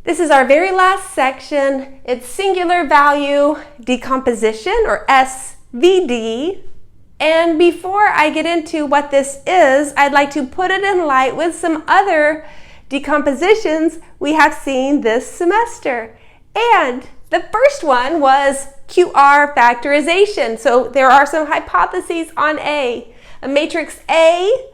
This is our very last section. It's singular value decomposition, or SVD. And before I get into what this is, I'd like to put it in light with some other decompositions we have seen this semester. And the first one was QR factorization. So there are some hypotheses on A. A matrix A,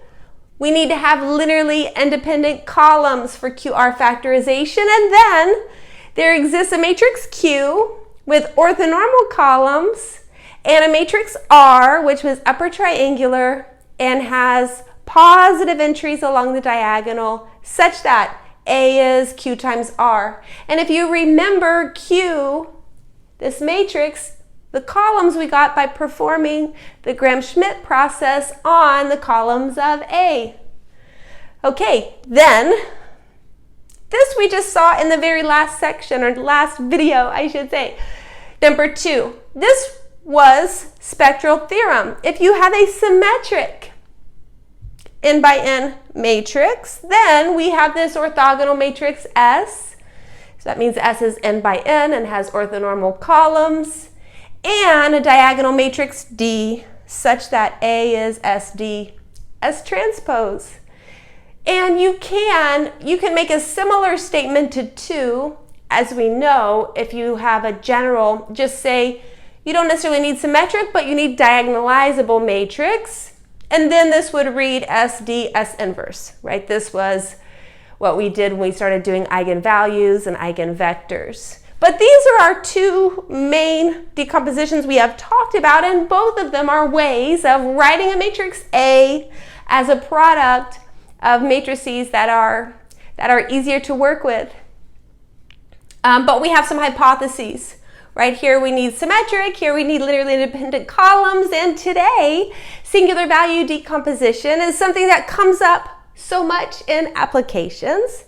we need to have linearly independent columns for QR factorization. And then there exists a matrix Q with orthonormal columns and a matrix R, which was upper triangular and has positive entries along the diagonal such that A is Q times R. And if you remember Q, this matrix, the columns we got by performing the Gram-Schmidt process on the columns of A. Okay, then this we just saw in the very last section, or last video, I should say. Number 2, this was spectral theorem. If you have a symmetric n by n matrix, then we have this orthogonal matrix S. So that means S is n by n and has orthonormal columns, and a diagonal matrix D such that A is SD S transpose. And you can make a similar statement to 2, as we know, if you have a general, just say you don't necessarily need symmetric, but you need diagonalizable matrix. And then this would read SD S inverse, right? This was what we did when we started doing eigenvalues and eigenvectors. But these are our two main decompositions we have talked about, and both of them are ways of writing a matrix A as a product of matrices that are easier to work with. But we have some hypotheses. Right here we need symmetric, here we need linearly independent columns, and today singular value decomposition is something that comes up so much in applications.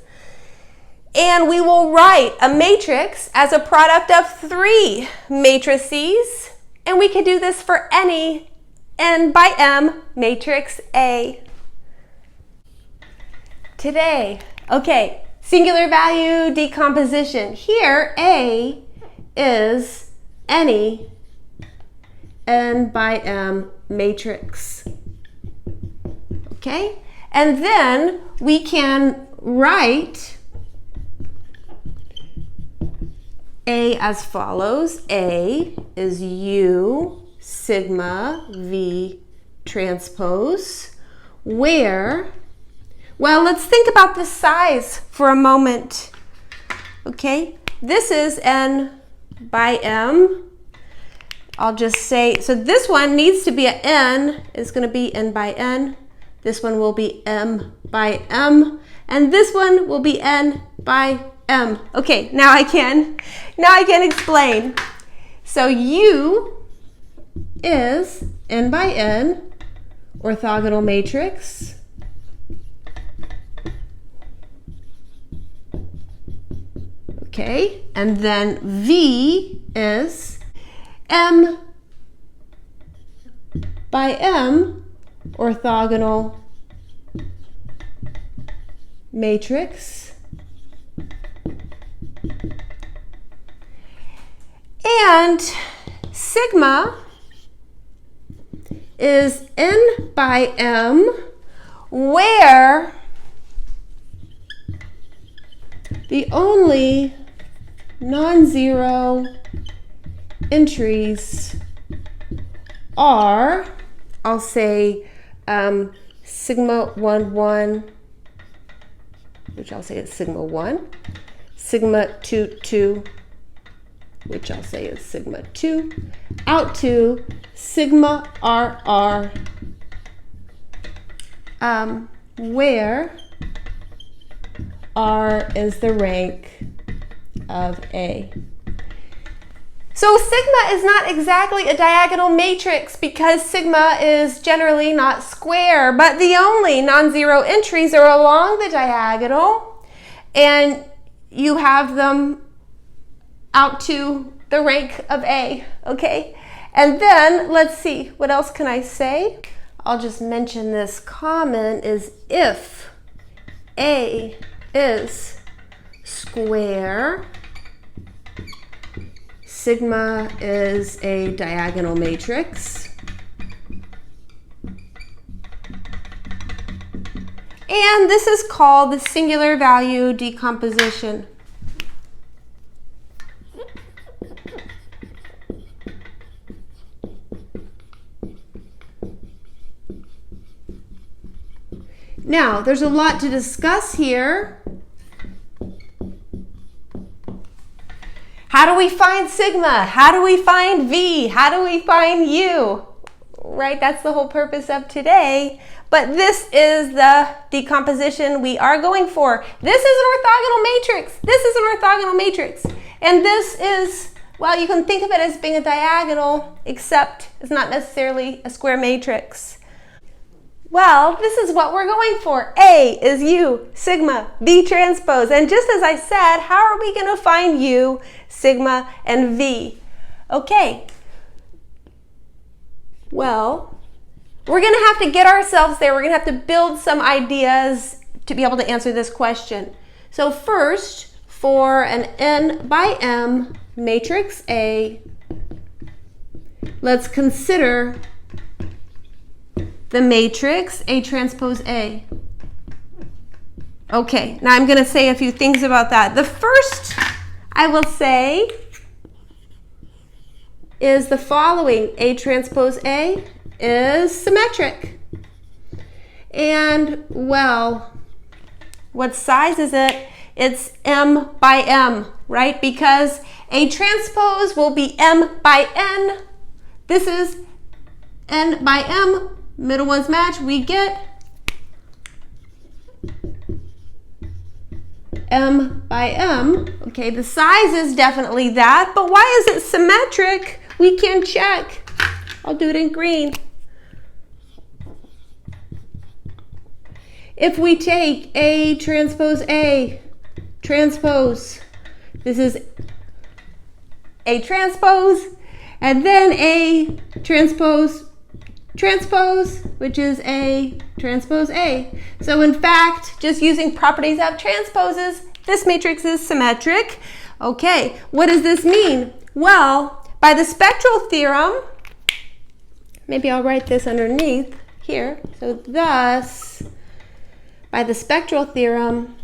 And we will write a matrix as a product of 3 matrices, and we can do this for any n by m matrix A. Today, okay, singular value decomposition. Here, A is any n by m matrix. Okay? And then we can write A as follows. A is U sigma V transpose, where, well, let's think about the size for a moment. Okay? This is n by m. I'll just say, so this one needs to be an n, is going to be n by n. This one will be m by m, and this one will be n by m. Okay, now I can explain. So U is n by n orthogonal matrix. Okay, and then V is m by m orthogonal matrix. And sigma is n by m, where the only non-zero entries are, I'll say sigma 1, 1, which I'll say is sigma 1, sigma 2, 2, which I'll say is sigma 2, out to sigma R, R, where R is the rank of A. So sigma is not exactly a diagonal matrix because sigma is generally not square, but the only non-zero entries are along the diagonal, and you have them out to the rank of A, okay? And then let's see, what else can I say? I'll just mention this comment is if A is square square. Sigma is a diagonal matrix. And this is called the singular value decomposition. Now, there's a lot to discuss here. How do we find sigma? How do we find V? How do we find U? Right, that's the whole purpose of today. But this is the decomposition we are going for. This is an orthogonal matrix. This is an orthogonal matrix. And this is, well, you can think of it as being a diagonal, except it's not necessarily a square matrix. Well, this is what we're going for. A is U, sigma, V transpose. And just as I said, how are we going to find U, sigma, and V? Okay. Well, we're going to have to get ourselves there. We're going to have to build some ideas to be able to answer this question. So first, for an n by m matrix A, let's consider the matrix A transpose A. Okay, now I'm going to say a few things about that. The first I will say is the following. A transpose A is symmetric. And, well, what size is it? It's m by m, right? Because A transpose will be m by n. This is n by m. Middle ones match. We get m by m. Okay, the size is definitely that, but why is it symmetric? We can check. I'll do it in green. If we take A transpose A, transpose, this is A transpose, and then A transpose, transpose, which is A transpose A. So in fact, just using properties of transposes, this matrix is symmetric. Okay, what does this mean? Well, by the spectral theorem, maybe I'll write this underneath here. So thus, by the spectral theorem,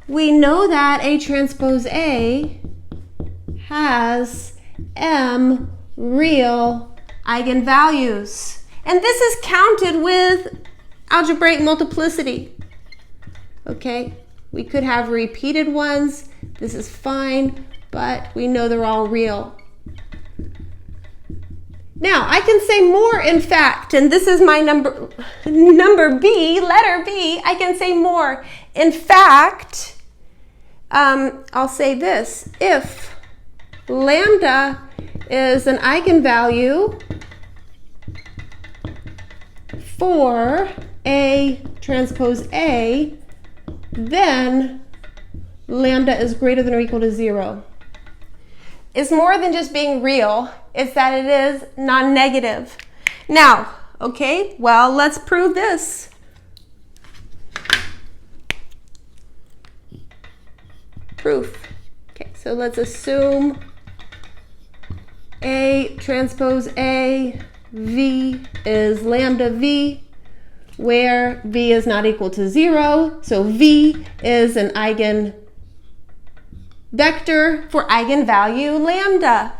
we know that A transpose A has m real eigenvalues. And this is counted with algebraic multiplicity. Okay, we could have repeated ones. This is fine, but we know they're all real. Now, I can say more, in fact, and this is my number B, letter B. I can say more. In fact, I'll say this. If lambda is an eigenvalue for A transpose A, then lambda is greater than or equal to 0. It's more than just being real. It's that it is non-negative. Now, okay, well, let's prove this. Proof. Okay, so let's assume A transpose A, V is lambda V, where V is not equal to 0. So V is an eigenvector for eigenvalue lambda.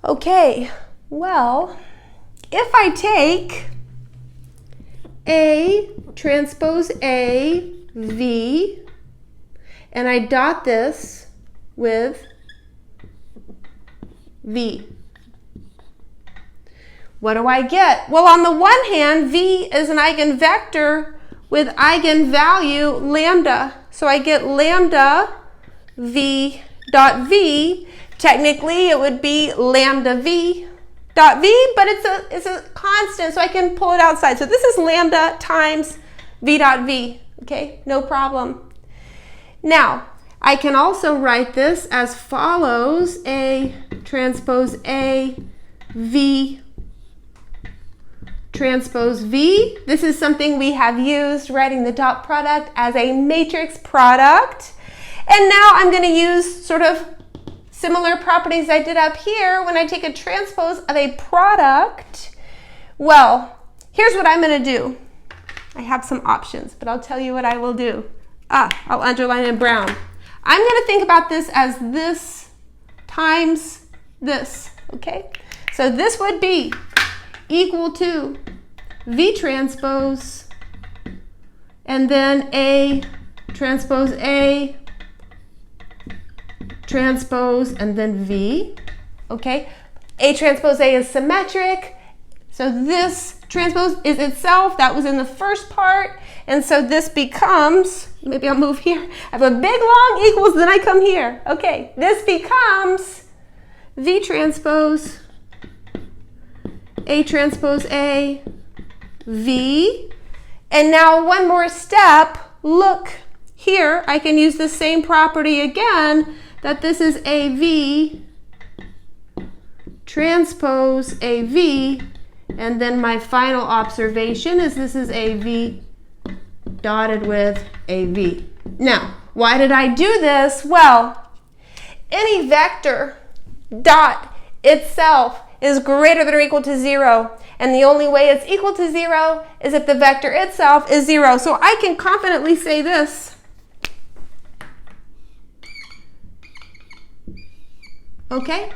Okay, well, if I take A transpose A, V, and I dot this with V, what do I get? Well, on the one hand, V is an eigenvector with eigenvalue lambda. So I get lambda V dot V. Technically, it would be lambda V dot V, but it's a constant, so I can pull it outside. So this is lambda times V dot V. Okay, no problem. Now, I can also write this as follows. A transpose A, V transpose V. This is something we have used writing the dot product as a matrix product. And now I'm going to use sort of similar properties I did up here when I take a transpose of a product. Well, here's what I'm going to do. I have some options, but I'll tell you what I will do. I'll underline in brown. I'm going to think about this as this times this, okay? So this would be equal to V transpose and then A transpose A transpose and then V, okay? A transpose A is symmetric, so this transpose is itself, that was in the first part, and so this becomes, maybe I'll move here, I have a big long equals, then I come here. Okay, this becomes V transpose A transpose A V, and now one more step, look here, I can use the same property again, that this is a V transpose a V, and then my final observation is this is a V dotted with a V. Now, why did I do this? Well, any vector dot itself is greater than or equal to 0, and the only way it's equal to 0 is if the vector itself is 0. So I can confidently say this. Okay?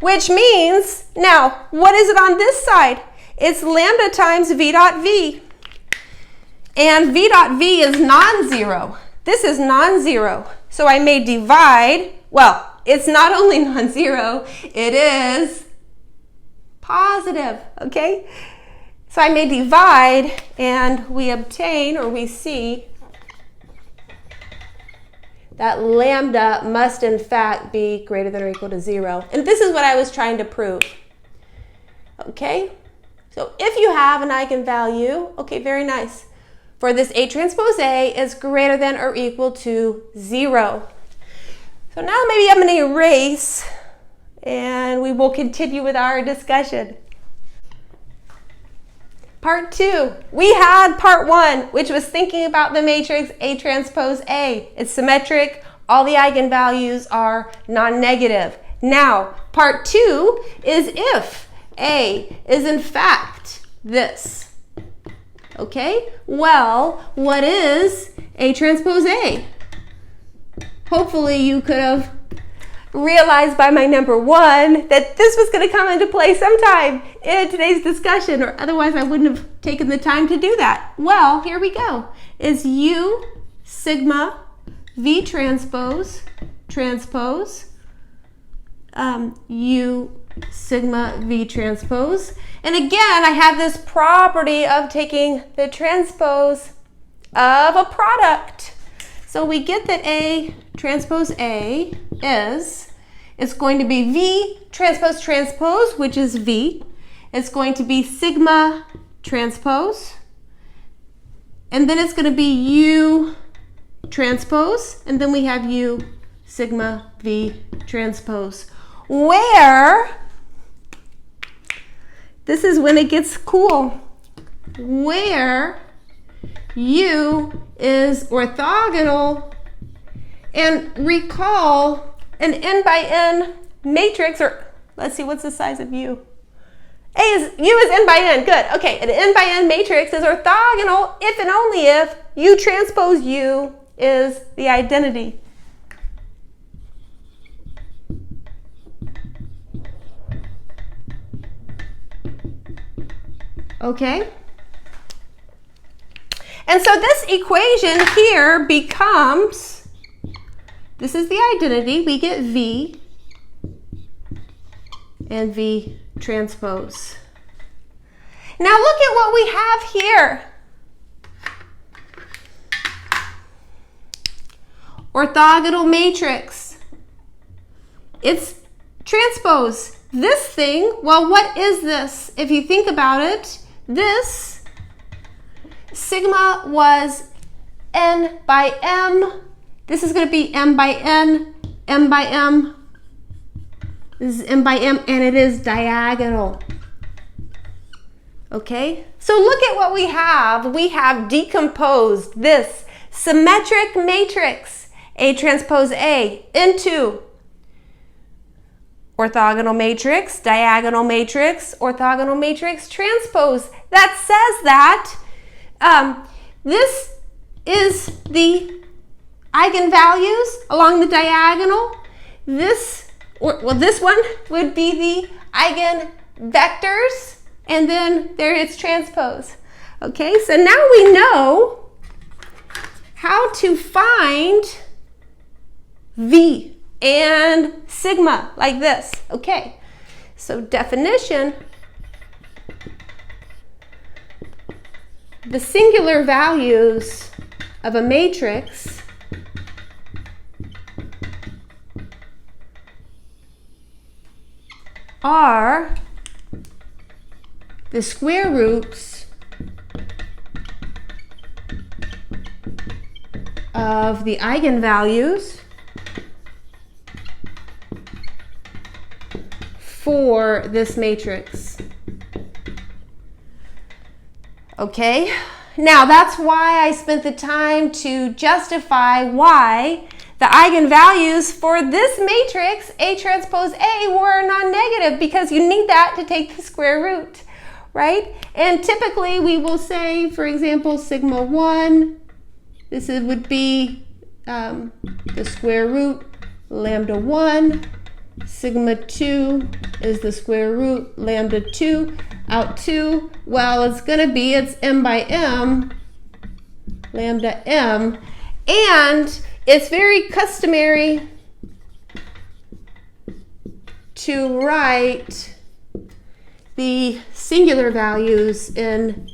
Which means, now, what is it on this side? It's lambda times V dot V. And V dot V is non-zero. This is non-zero. So I may divide, well, it's not only non-zero, it is positive, okay? So I may divide and we obtain, or we see, that lambda must in fact be greater than or equal to 0. And this is what I was trying to prove. Okay? So if you have an eigenvalue, okay, very nice. For this A transpose A is greater than or equal to 0. So now maybe I'm going to erase and we will continue with our discussion. Part 2, we had part 1, which was thinking about the matrix A transpose A. It's symmetric, all the eigenvalues are non-negative. Now, part 2 is if A is in fact this. Okay, well, what is A transpose A? Hopefully you could have realized by my number 1 that this was going to come into play sometime in today's discussion, or otherwise I wouldn't have taken the time to do that. Well, here we go. Is U sigma V transpose transpose U sigma V transpose. And again, I have this property of taking the transpose of a product. So we get that A transpose A is, it's going to be V transpose transpose, which is V. It's going to be sigma transpose. And then it's going to be U transpose. And then we have U sigma V transpose. Where, this is when it gets cool, where U is orthogonal, and recall an n by n matrix, or let's see, what's the size of U? U is n by n, good. Okay, an n by n matrix is orthogonal if and only if U transpose U is the identity. Okay? And so this equation here becomes, this is the identity, we get V and V transpose. Now look at what we have here. Orthogonal matrix. It's transpose. This thing, well, what is this? If you think about it, this sigma was n by m. This is going to be m by n, m by m, This is m by m, and it is diagonal. Okay, so look at what we have. We have decomposed this symmetric matrix, A transpose A, into orthogonal matrix, diagonal matrix, orthogonal matrix, transpose. That says that this is the eigenvalues along the diagonal. This one would be the eigenvectors, and then there it's transpose. Okay, so now we know how to find V and sigma like this. Okay, so definition, the singular values of a matrix are the square roots of the eigenvalues for this matrix. Okay, now that's why I spent the time to justify why the eigenvalues for this matrix, A transpose A, were non-negative, because you need that to take the square root, right? And typically we will say, for example, sigma 1, this would be the square root lambda 1, sigma 2 is the square root lambda 2, out 2, well, it's going to be, it's m by m, lambda m, and it's very customary to write the singular values in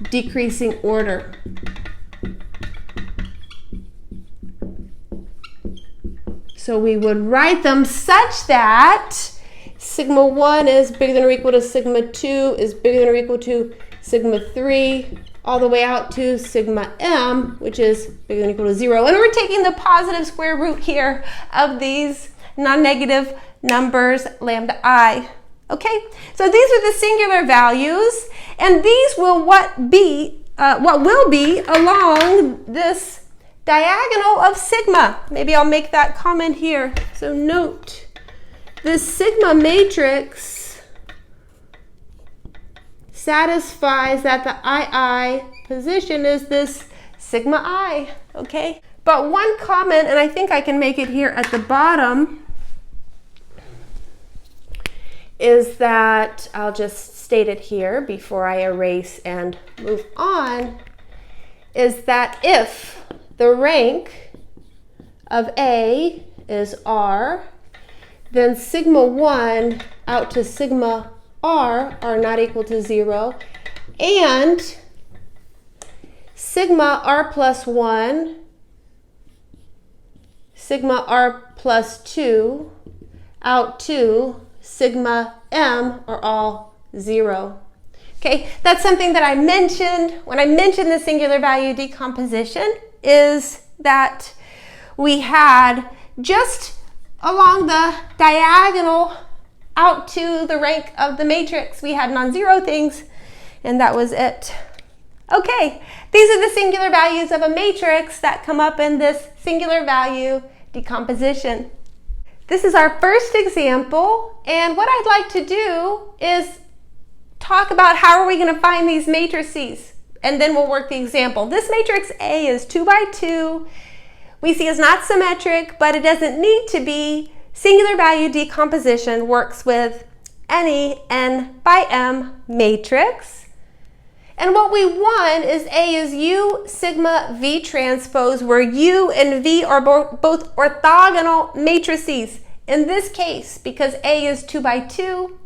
decreasing order. So we would write them such that sigma 1 is bigger than or equal to sigma 2 is bigger than or equal to sigma 3, all the way out to sigma m, which is bigger than or equal to 0. And we're taking the positive square root here of these non-negative numbers, lambda I. Okay, so these are the singular values, and these will what will be along this diagonal of sigma. Maybe I'll make that comment here. So note, this sigma matrix satisfies that the II position is this sigma I, okay? But one comment, and I think I can make it here at the bottom, is that, I'll just state it here before I erase and move on, is that if the rank of A is R, then sigma 1 out to sigma R are not equal to 0, and sigma R plus 1, sigma R plus 2 out to sigma M are all 0. Okay, that's something that I mentioned when I mentioned the singular value decomposition, is that we had just along the diagonal out to the rank of the matrix, we had non-zero things, and that was it. Okay, these are the singular values of a matrix that come up in this singular value decomposition. This is our first example, and what I'd like to do is talk about how are we going to find these matrices, and then we'll work the example. This matrix A is 2 by 2. We see it's not symmetric, but it doesn't need to be. Singular value decomposition works with any n by m matrix. And what we want is A is U sigma V transpose, where U and V are both orthogonal matrices. In this case, because A is 2 by 2,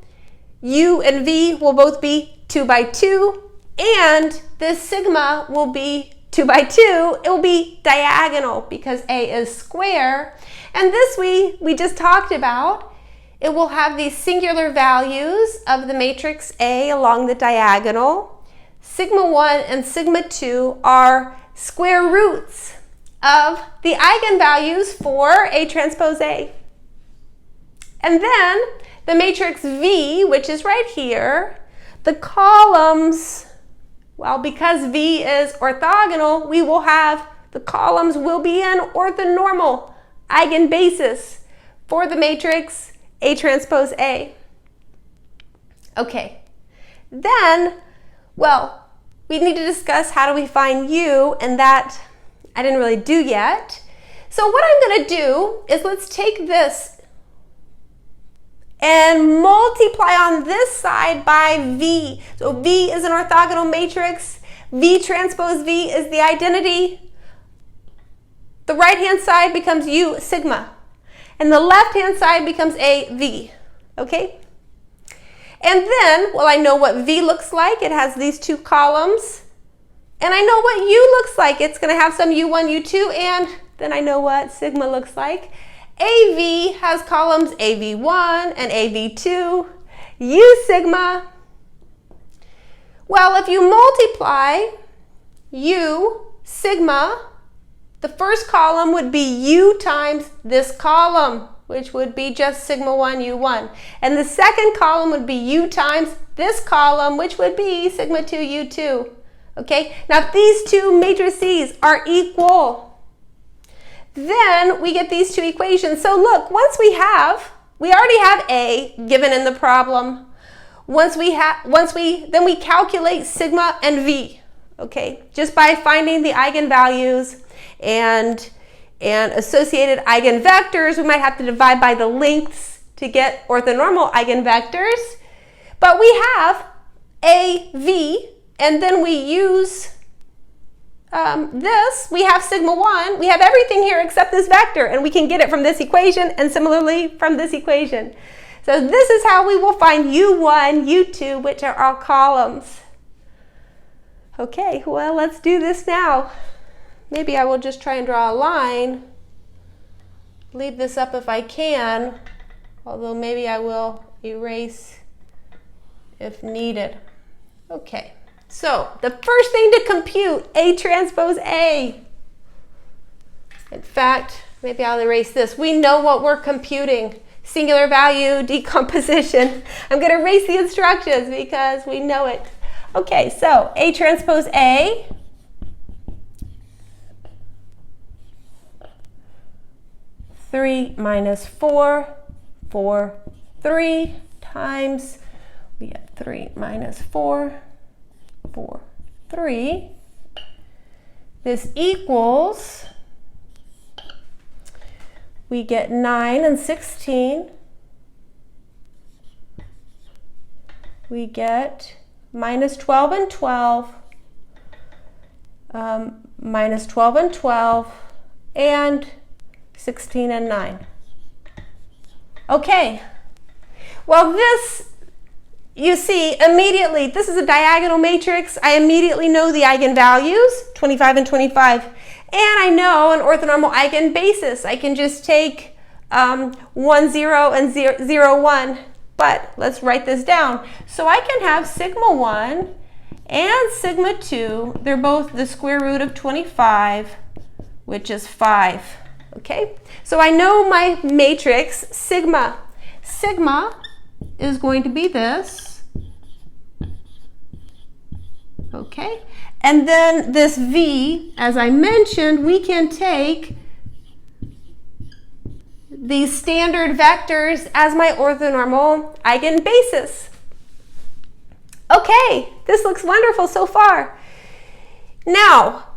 U and V will both be 2 by 2, and this sigma will be 2 by 2. It will be diagonal because A is square. And this we just talked about. It will have these singular values of the matrix A along the diagonal. Sigma 1 and sigma 2 are square roots of the eigenvalues for A transpose A. And then the matrix V, which is right here, the columns, well, because V is orthogonal, we will have, the columns will be an orthonormal eigenbasis for the matrix A transpose A. Okay, then, well, we need to discuss how do we find U, and that I didn't really do yet. So what I'm going to do is let's take this and multiply on this side by V. So V is an orthogonal matrix. V transpose V is the identity. The right-hand side becomes U sigma. And the left-hand side becomes A V. Okay? And then, well, I know what V looks like. It has these two columns. And I know what U looks like. It's going to have some U1, U2, and then I know what sigma looks like. AV has columns AV1 and AV2. U sigma, well, if you multiply U sigma, the first column would be U times this column, which would be just sigma 1, U1. And the second column would be U times this column, which would be sigma 2, U2. Okay, now these two matrices are equal. Then we get these two equations. So look, we already have A given in the problem. Then we calculate sigma and V, okay, just by finding the eigenvalues and associated eigenvectors. We might have to divide by the lengths to get orthonormal eigenvectors. But we have A, V, and then we use this, we have sigma 1, we have everything here except this vector, and we can get it from this equation and similarly from this equation. So this is how we will find U1, U2, which are all columns. Okay, well, let's do this now. Maybe I will just try and draw a line. Leave this up if I can, although maybe I will erase if needed. Okay. So the first thing to compute, A transpose A. In fact, maybe I'll erase this. We know what we're computing. Singular value, decomposition. I'm going to erase the instructions because we know it. Okay, so A transpose A. Three minus 4, 4, 3 times, we get 3 minus 4, 4, 3. This equals, we get 9 and 16. We get minus 12 and 12, minus 12 and 12, and 16 and 9. Okay, well this, you see, immediately, this is a diagonal matrix. I immediately know the eigenvalues, 25 and 25. And I know an orthonormal eigenbasis. I can just take 1, 0 and 0, 1. But let's write this down. So I can have sigma 1 and sigma 2. They're both the square root of 25, which is 5. Okay? So I know my matrix, sigma. Sigma is going to be this, okay? And then this V, as I mentioned, we can take these standard vectors as my orthonormal eigenbasis. Okay, this looks wonderful so far. Now,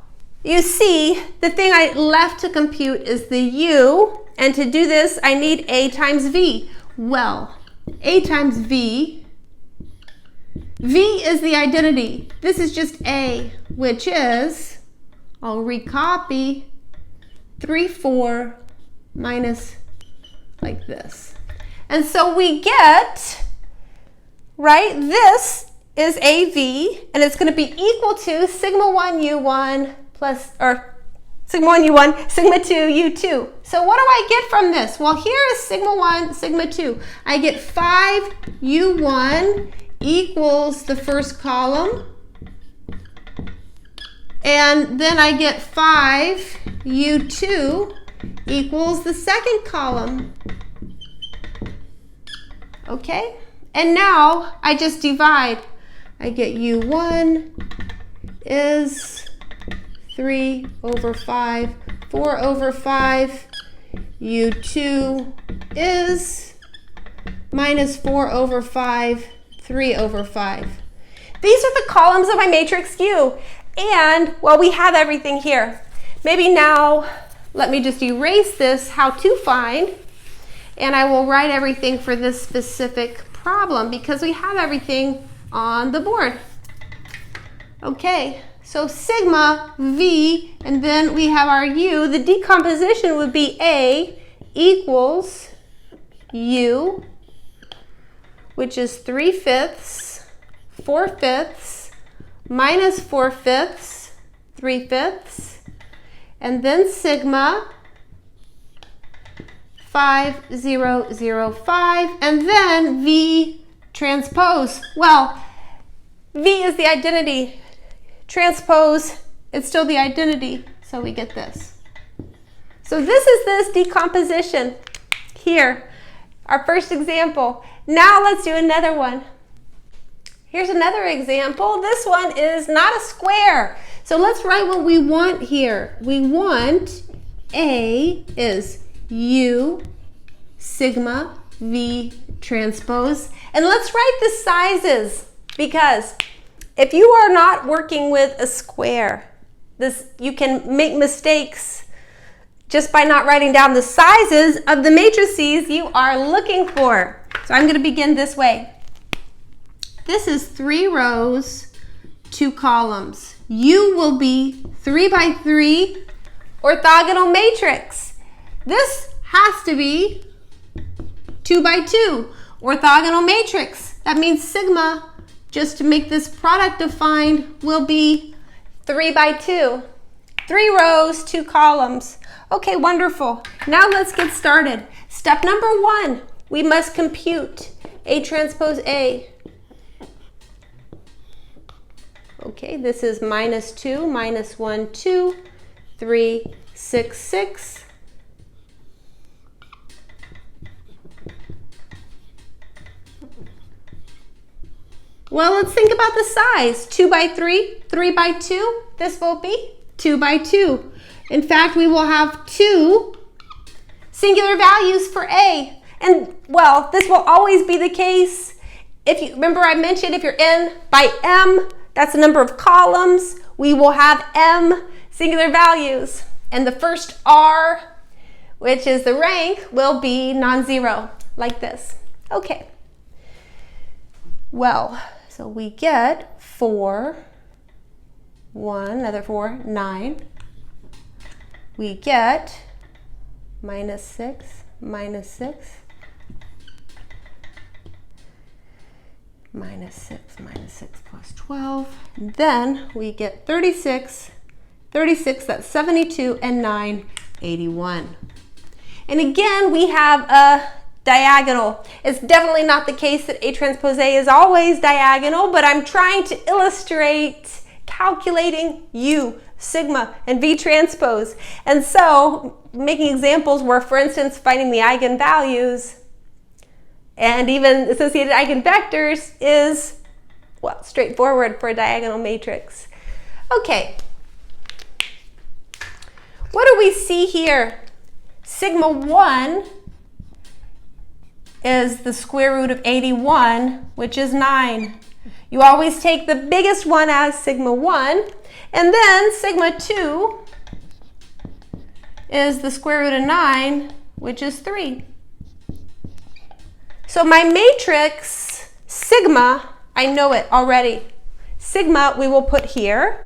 you see, the thing I left to compute is the U, and to do this, I need A times V. Well, A times V, V is the identity. This is just A, which is, I'll recopy, 3, 4 minus like this. And so we get, right, this is AV, and it's going to be equal to sigma 1 U1 plus, or sigma 1 U1, sigma 2 U2. So what do I get from this? Well, here is sigma 1, sigma 2. I get 5 U1 equals the first column, and then I get 5 U2 equals the second column. Okay, and now I just divide. I get U1 is 3 over 5, 4 over 5. U2 is minus 4 over 5, 3 over 5. These are the columns of my matrix U. And, well, we have everything here. Maybe now, let me just erase this how to find, and I will write everything for this specific problem because we have everything on the board. Okay, so sigma V, and then we have our U. The decomposition would be A equals U, which is 3/5, 4/5, minus 4/5, 3/5, and then sigma 5, 0, 0, 5, and then V transpose. Well, V is the identity. Transpose, it's still the identity, so we get this. So this is this decomposition here, our first example. Now let's do another one. Here's another example. This one is not a square. So let's write what we want here. We want A is U sigma V transpose. And let's write the sizes, because if you are not working with a square, you can make mistakes just by not writing down the sizes of the matrices you are looking for. So I'm going to begin this way. This is 3 rows, 2 columns. U will be 3 by 3 orthogonal matrix. This has to be 2 by 2 orthogonal matrix. That means sigma, just to make this product defined, will be 3 by 2. 3 rows, 2 columns. Okay, wonderful. Now let's get started. Step number 1, we must compute A transpose A. Okay, this is minus 2, minus 1, 2, 3, 6, 6. Well, let's think about the size. 2 by 3, 3 by 2. This will be 2 by 2. In fact, we will have 2 singular values for A. And, well, this will always be the case. If you remember, I mentioned if you're in by M, that's the number of columns. We will have M singular values. And the first R, which is the rank, will be non-zero, like this. Okay. Well, so we get 4, 1, another 4, 9. We get minus 6, minus 6. Minus 6, minus 6 plus 12. And then we get 36, 36, that's 72, and 9, 81. And again, we have a diagonal. It's definitely not the case that A transpose A is always diagonal, but I'm trying to illustrate calculating U, sigma, and V transpose. And so making examples where, for instance, finding the eigenvalues and even associated eigenvectors is, well, straightforward for a diagonal matrix. Okay. What do we see here? Sigma 1 is the square root of 81, which is 9. You always take the biggest one as sigma 1, and then sigma 2 is the square root of 9, which is 3. So my matrix, sigma, I know it already. Sigma we will put here.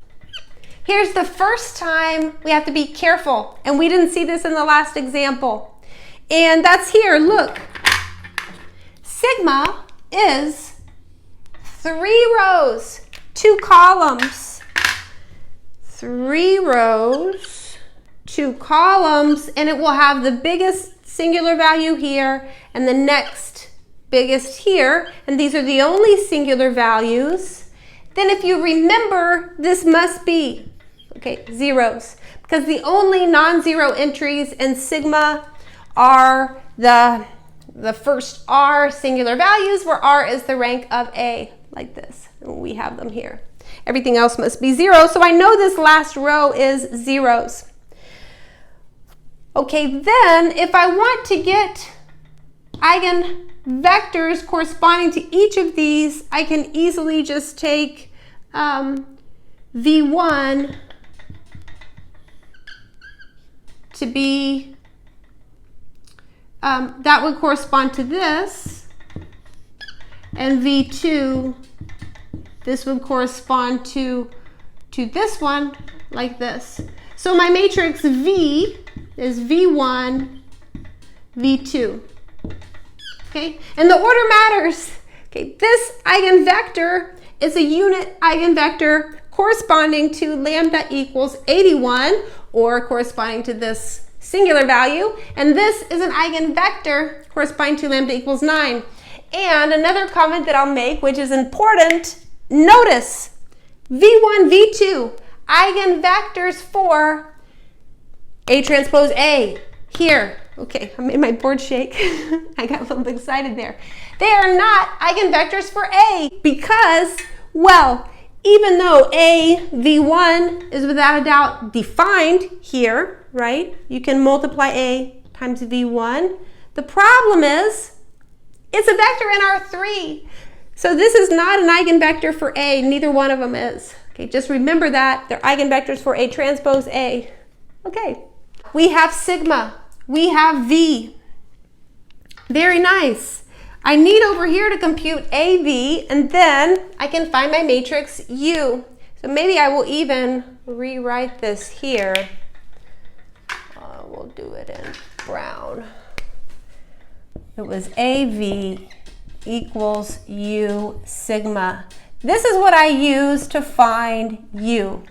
Here's the first time we have to be careful, and we didn't see this in the last example. And that's here, look. Sigma is 3 rows, 2 columns. 3 rows, 2 columns, and it will have the biggest singular value here and the next biggest here, and these are the only singular values. Then if you remember, this must be, okay, zeros, because the only non-zero entries in sigma are the the first R singular values where R is the rank of A, like this. And we have them here. Everything else must be 0, so I know this last row is zeros. Okay, then if I want to get eigenvectors corresponding to each of these, I can easily just take V1 to be, that would correspond to this, and V2, this would correspond to this one, like this. So my matrix V is V1, V2. Okay, and the order matters. Okay, this eigenvector is a unit eigenvector corresponding to lambda equals 81, or corresponding to this singular value, and this is an eigenvector corresponding to lambda equals 9. And another comment that I'll make, which is important, notice V1, V2, eigenvectors for A transpose A, here. Okay, I made my board shake. I got a little bit excited there. They are not eigenvectors for A because, well, even though A, V1 is without a doubt defined here, right? You can multiply A times V1. The problem is, it's a vector in R3. So this is not an eigenvector for A, neither one of them is. Okay, just remember that. They're eigenvectors for A transpose A. Okay, we have sigma, we have V. Very nice. I need over here to compute AV, and then I can find my matrix U. So maybe I will even rewrite this here. We'll do it in brown. It was AV equals U sigma. This is what I use to find U,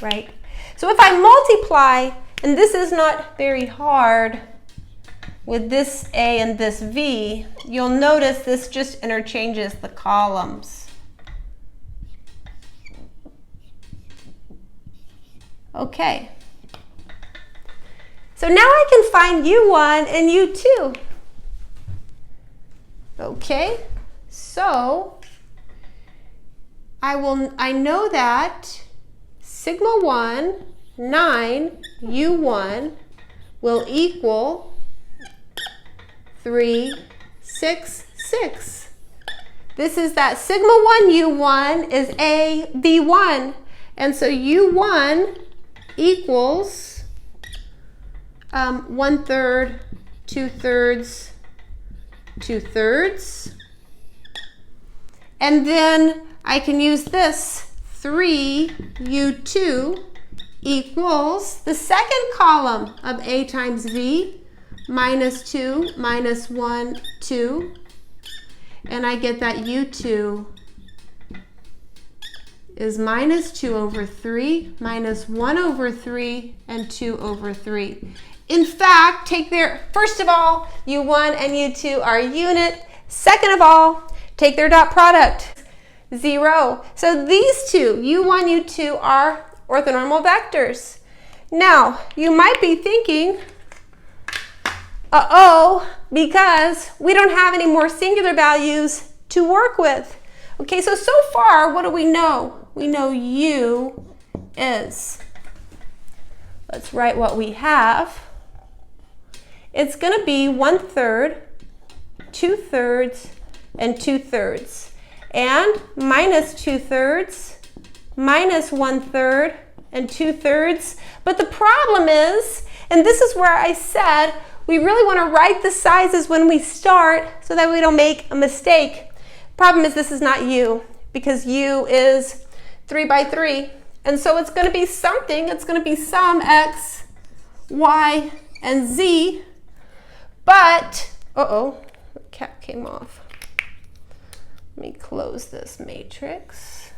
right? So if I multiply, and this is not very hard, with this A and this V, you'll notice this just interchanges the columns. Okay. So now I can find U1 and U2. Okay, so I know that sigma 1, 9, U1 will equal 3, 6, 6. This is that sigma 1 U1 is A, V1. And so U1 equals 1/3, 2/3, 2/3. And then I can use this 3U2 equals the second column of A times V, minus 2, minus 1, 2. And I get that U2 is minus 2 over 3, minus 1 over 3, and 2 over 3. In fact, first of all, U1 and U2 are a unit. Second of all, take their dot product, 0. So these two, U1, U2, are orthonormal vectors. Now, you might be thinking, uh-oh, because we don't have any more singular values to work with. Okay, so far, what do we know? We know U is, let's write what we have. It's going to be 1/3, 2/3, and 2/3. And minus 2/3, minus 1/3, and 2/3. But the problem is, and this is where I said, we really want to write the sizes when we start so that we don't make a mistake. Problem is this is not U, because U is 3 by 3. And so it's going to be something, it's going to be some X, Y, and Z. But, uh-oh, the cap came off. Let me close this matrix.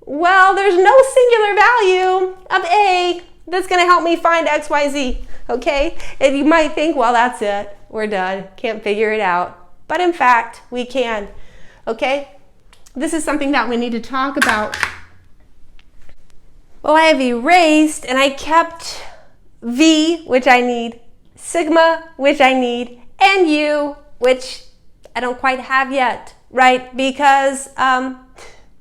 Well, there's no singular value of A that's going to help me find X, Y, Z, okay? And you might think, well, that's it. We're done. Can't figure it out. But in fact, we can, okay? This is something that we need to talk about. Well, I have erased and I kept V, which I need, sigma, which I need, and U, which I don't quite have yet, right? Because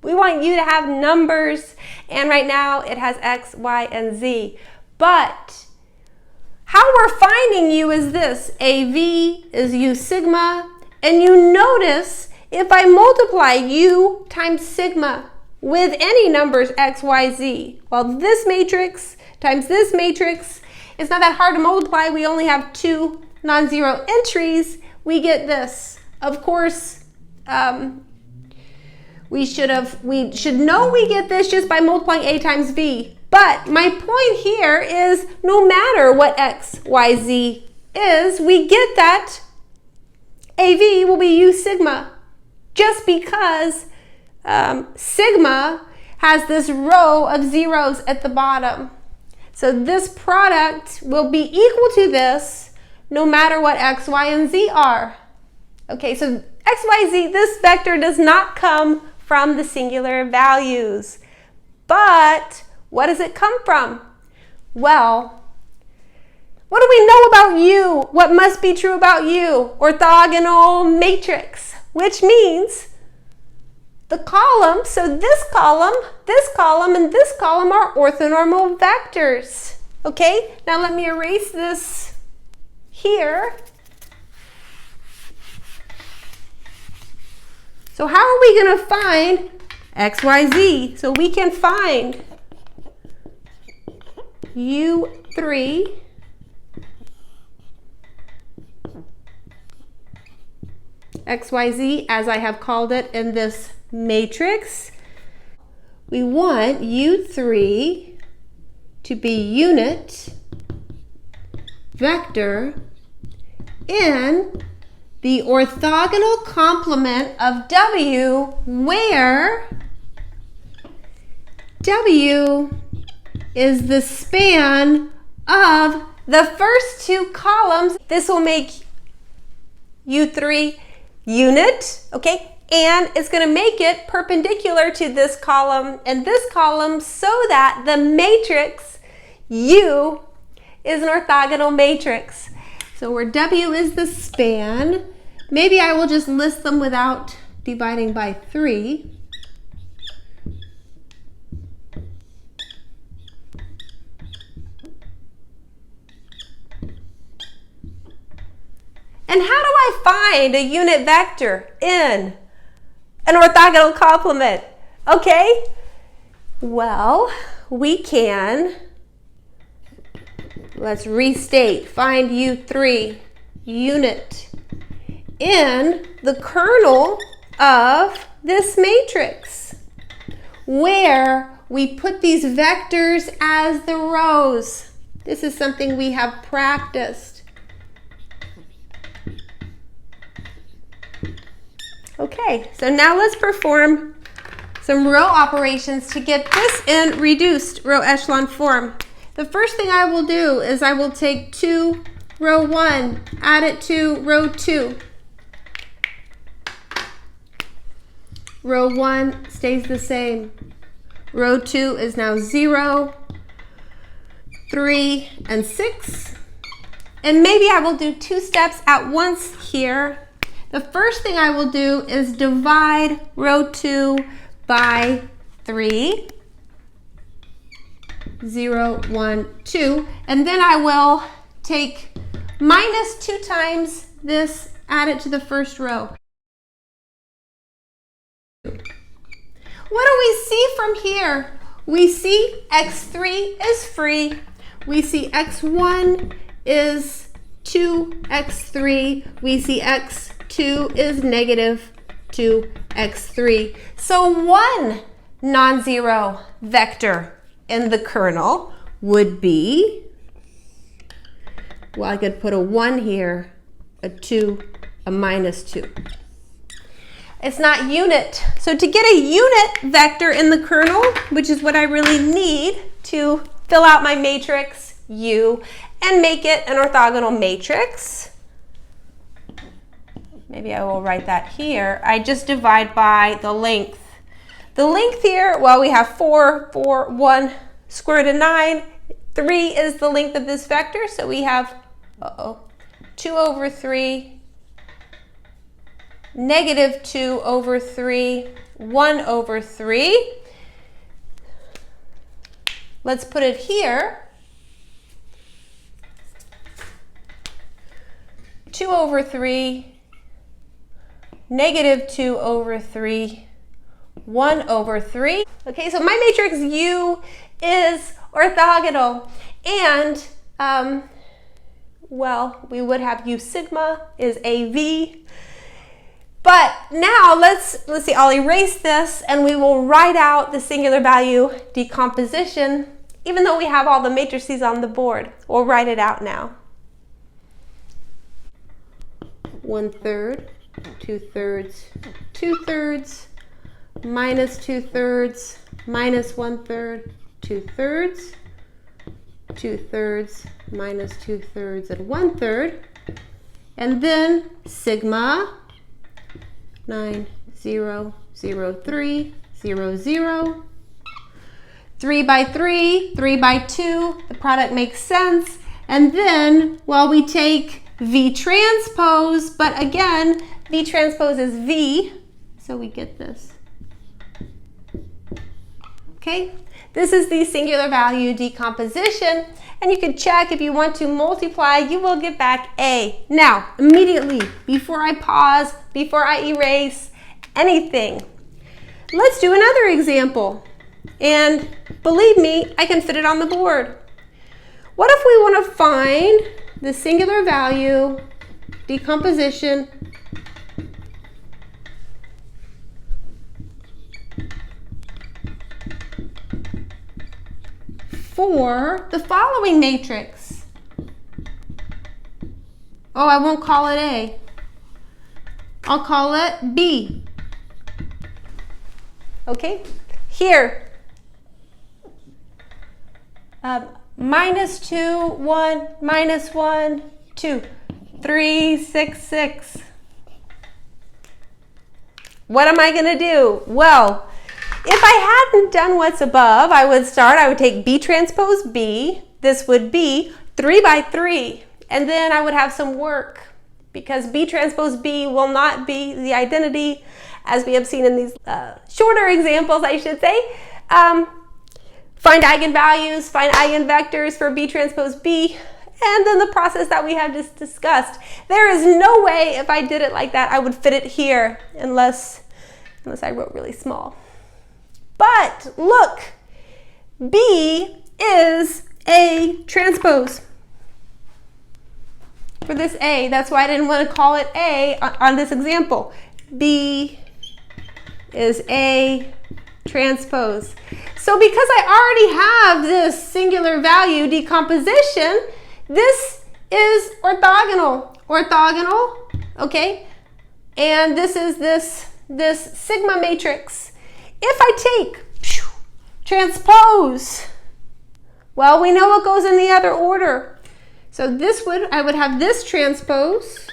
we want U to have numbers, and right now it has X, Y, and Z. But how we're finding U is this. AV is U sigma, and you notice if I multiply U times sigma with any numbers X, Y, Z, well, this matrix times this matrix, it's not that hard to multiply. We only have 2 non-zero entries. We get this. Of course, we should know we get this just by multiplying A times V. But my point here is no matter what X, Y, Z is, we get that AV will be U sigma just because sigma has this row of zeros at the bottom. So this product will be equal to this no matter what X, Y, and Z are. Okay, so X, Y, Z, this vector does not come from the singular values. But what does it come from? Well, what do we know about U? What must be true about U? Orthogonal matrix, which means the column, so this column, and this column are orthonormal vectors. Okay, now let me erase this here. So how are we going to find X, Y, Z? So we can find U3 X, Y, Z, as I have called it in this matrix. We want U3 to be unit vector in the orthogonal complement of W, where W is the span of the first 2 columns. This will make U3 unit, okay? And it's going to make it perpendicular to this column and this column so that the matrix U is an orthogonal matrix. So where W is the span, maybe I will just list them without dividing by 3. And how do I find a unit vector in an orthogonal complement? Okay, well, we can, let's restate, find U3 unit in the kernel of this matrix, where we put these vectors as the rows. This is something we have practiced. Okay, so now let's perform some row operations to get this in reduced row echelon form. The first thing I will do is I will take 2 row 1, add it to row 2. Row 1 stays the same. Row 2 is now 0, 3, and 6. And maybe I will do 2 steps at once here. The first thing I will do is divide row 2 by 3. 0, 1, 2. And then I will take minus 2 times this, add it to the first row. What do we see from here? We see x3 is free. We see x1 is 2x3. We see x2 is negative 2x3. So one non-zero vector in the kernel would be, well, I could put a 1 here, a 2, a minus 2. It's not unit. So to get a unit vector in the kernel, which is what I really need to fill out my matrix U and make it an orthogonal matrix, maybe I will write that here, I just divide by the length. The length here, well, we have 4, 4, 1, square root of 9. 3 is the length of this vector, so we have 2 over 3, negative 2 over 3, 1 over 3. Let's put it here. 2 over 3, negative 2 over 3, 1 over 3. Okay, so my matrix U is orthogonal, and well, we would have U sigma is AV. But now let's see, I'll erase this and we will write out the singular value decomposition, even though we have all the matrices on the board. We'll write it out now. 1/3, 2/3, 2/3, minus 2/3, minus 1/3, 2/3, 2/3, minus 2/3, and 1/3. And then sigma 9, 0, 0, 3, 0, 0. 3 by 3, 3 by 2, the product makes sense. And then, well, we take V transpose, but again, V transpose is V, so we get this. Okay, this is the singular value decomposition, and you can check if you want to multiply, you will get back A. Now, immediately, before I pause, before I erase anything, let's do another example. And believe me, I can fit it on the board. What if we want to find the singular value decomposition for the following matrix? Oh, I won't call it A. I'll call it B. Okay, here. Minus 2, 1, minus 1, 2, 3, 6, 6. What am I going to do? Well, if I hadn't done what's above, I would take B transpose B. This would be 3 by 3. And then I would have some work because B transpose B will not be the identity as we have seen in these shorter examples, I should say. Find eigenvalues, find eigenvectors for B transpose B, and then the process that we have just discussed. There is no way if I did it like that I would fit it here unless I wrote really small. But look, B is A transpose. For this A, that's why I didn't want to call it A on this example. B is A transpose. So because I already have this singular value decomposition, this is orthogonal. Orthogonal, okay? And this is this sigma matrix. If I take transpose, well, we know what goes in the other order. So I would have this transpose.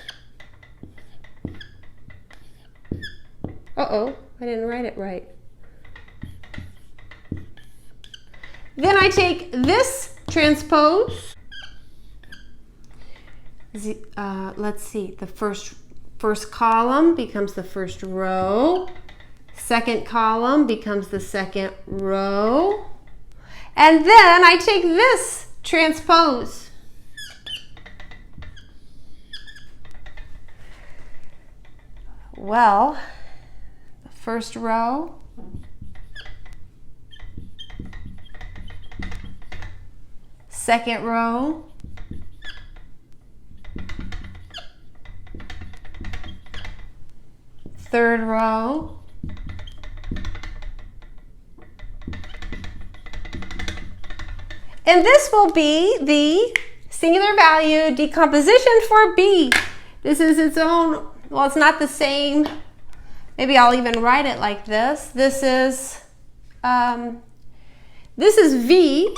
Uh-oh, I didn't write it right. Then I take this transpose. Let's see, the first column becomes the first row. Second column becomes the second row. And then I take this transpose. Well, the first row, second row, third row, and this will be the singular value decomposition for B. This is its own, well, it's not the same. Maybe I'll even write it like this. This is V,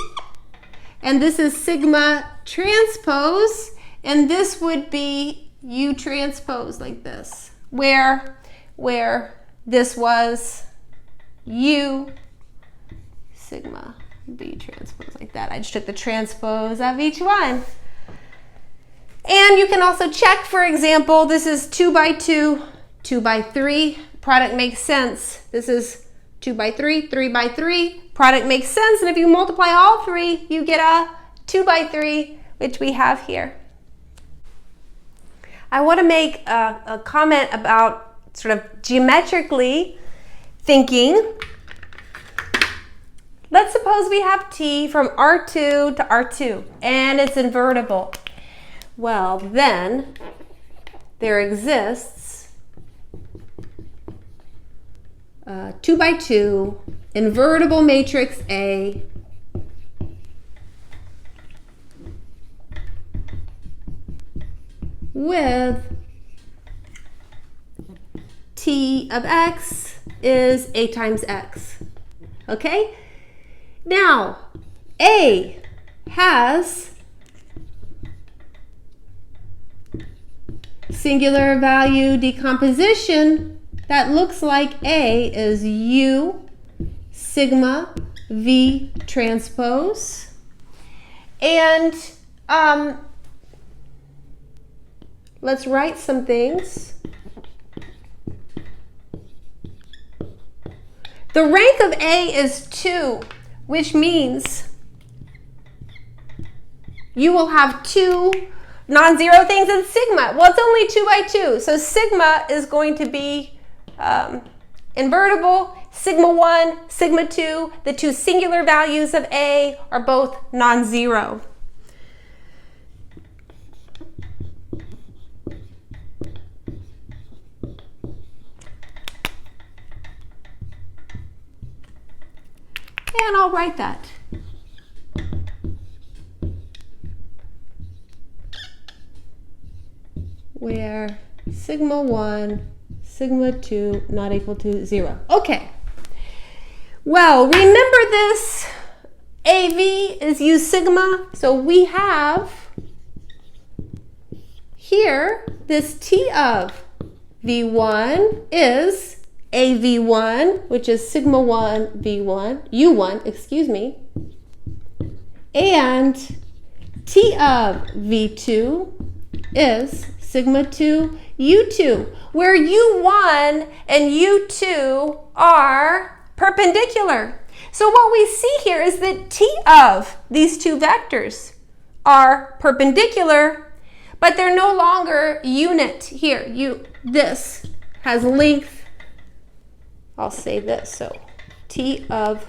and this is sigma transpose, and this would be U transpose like this, where this was U sigma, B transpose like that. I just took the transpose of each one. And you can also check, for example, this is 2 by 2, 2 by 3, product makes sense. This is 2 by 3, 3 by 3, product makes sense. And if you multiply all three, you get a 2 by 3, which we have here. I want to make a comment about sort of geometrically thinking. Let's suppose we have T from R2 to R2 and it's invertible. Well, then there exists 2 by 2 invertible matrix A with T of X is A times X. Okay? Now, A has singular value decomposition that looks like A is U sigma V transpose. And let's write some things. The rank of A is 2, which means you will have 2 non-zero things in sigma. Well, it's only 2 by 2, so sigma is going to be invertible. Sigma 1, sigma 2, the 2 singular values of A are both non-zero. And I'll write that. Where sigma 1, sigma 2 not equal to 0. Okay. Well, remember this AV is U sigma, so we have here this T of V1 is AV1, which is sigma 1 V1, U1, excuse me, and T of V2 is sigma 2 U2, where U1 and U2 are perpendicular. So what we see here is that T of these two vectors are perpendicular, but they're no longer unit here. This has length. I'll say this, so T of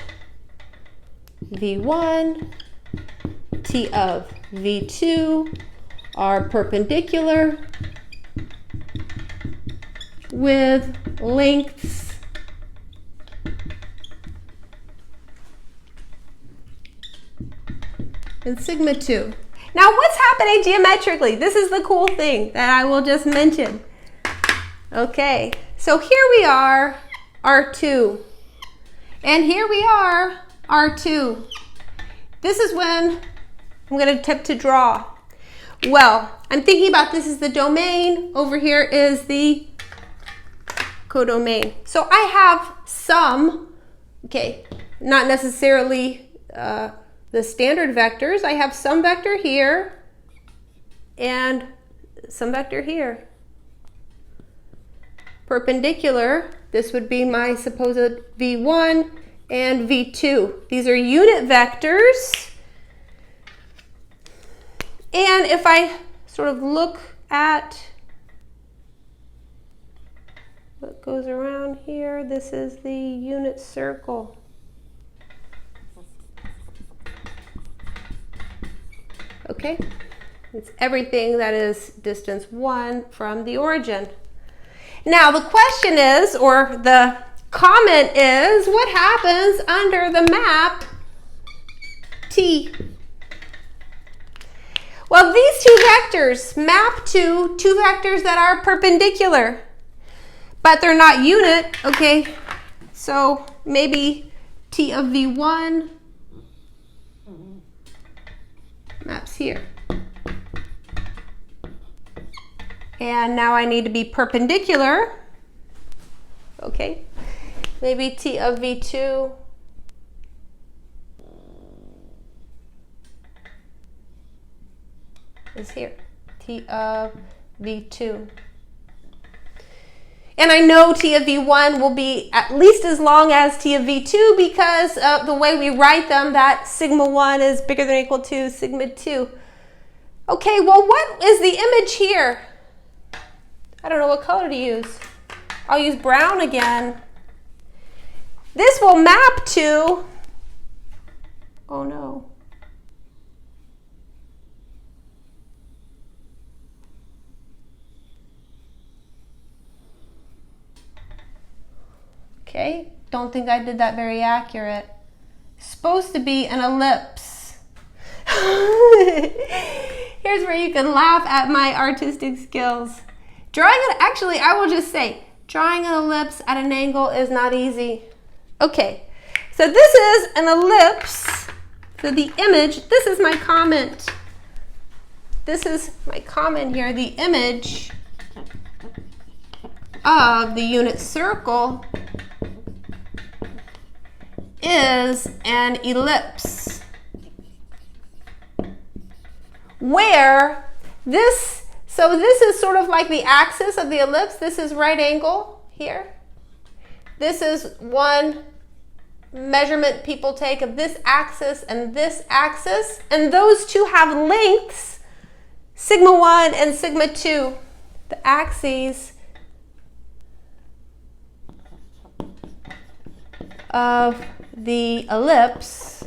V1, T of V2 are perpendicular with lengths in sigma 2. Now what's happening geometrically? This is the cool thing that I will just mention. Okay, so here we are, R2. And here we are, R2. This is when I'm going to attempt to draw. Well, I'm thinking about this as the domain. Over here is the codomain. So I have some, okay, not necessarily the standard vectors. I have some vector here and some vector here. Perpendicular, this would be my supposed V1 and V2. These are unit vectors. And if I sort of look at what goes around here, this is the unit circle. Okay, it's everything that is distance 1 from the origin. Now the question is, or the comment is, what happens under the map T? Well, these two vectors map to two vectors that are perpendicular, but they're not unit. Okay, so maybe T of V1 maps here. And now I need to be perpendicular. Okay, maybe T of V2 is here, T of V2. And I know T of V1 will be at least as long as T of V2 because of the way we write them, that sigma 1 is bigger than or equal to sigma 2. Okay, well, what is the image here? I don't know what color to use. I'll use brown again. This will map to, oh no. Okay, don't think I did that very accurate. Supposed to be an ellipse. Here's where you can laugh at my artistic skills. Drawing it, actually, I will just say, drawing an ellipse at an angle is not easy. Okay, so this is an ellipse. So the image, this is my comment. This is my comment here. The image of the unit circle is an ellipse where this, so this is sort of like the axis of the ellipse. This is right angle here. This is one measurement people take of this axis, and those two have lengths, sigma 1 and sigma 2, the axes of the ellipse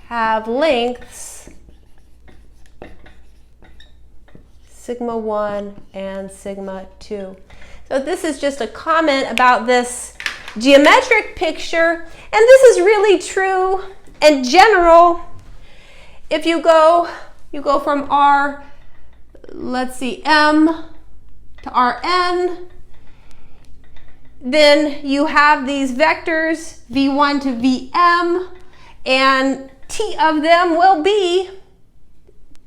have lengths sigma 1 and sigma 2. So this is just a comment about this geometric picture, and this is really true in general. If you go from R, let's see, M to Rn, then you have these vectors V1 to Vm, and T of them will be,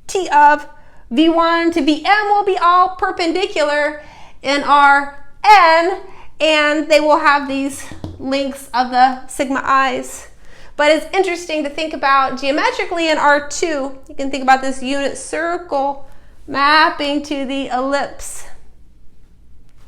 T of V1 to Vm will be all perpendicular in Rn, and they will have these lengths of the sigma i's. But it's interesting to think about geometrically in R2. You can think about this unit circle mapping to the ellipse.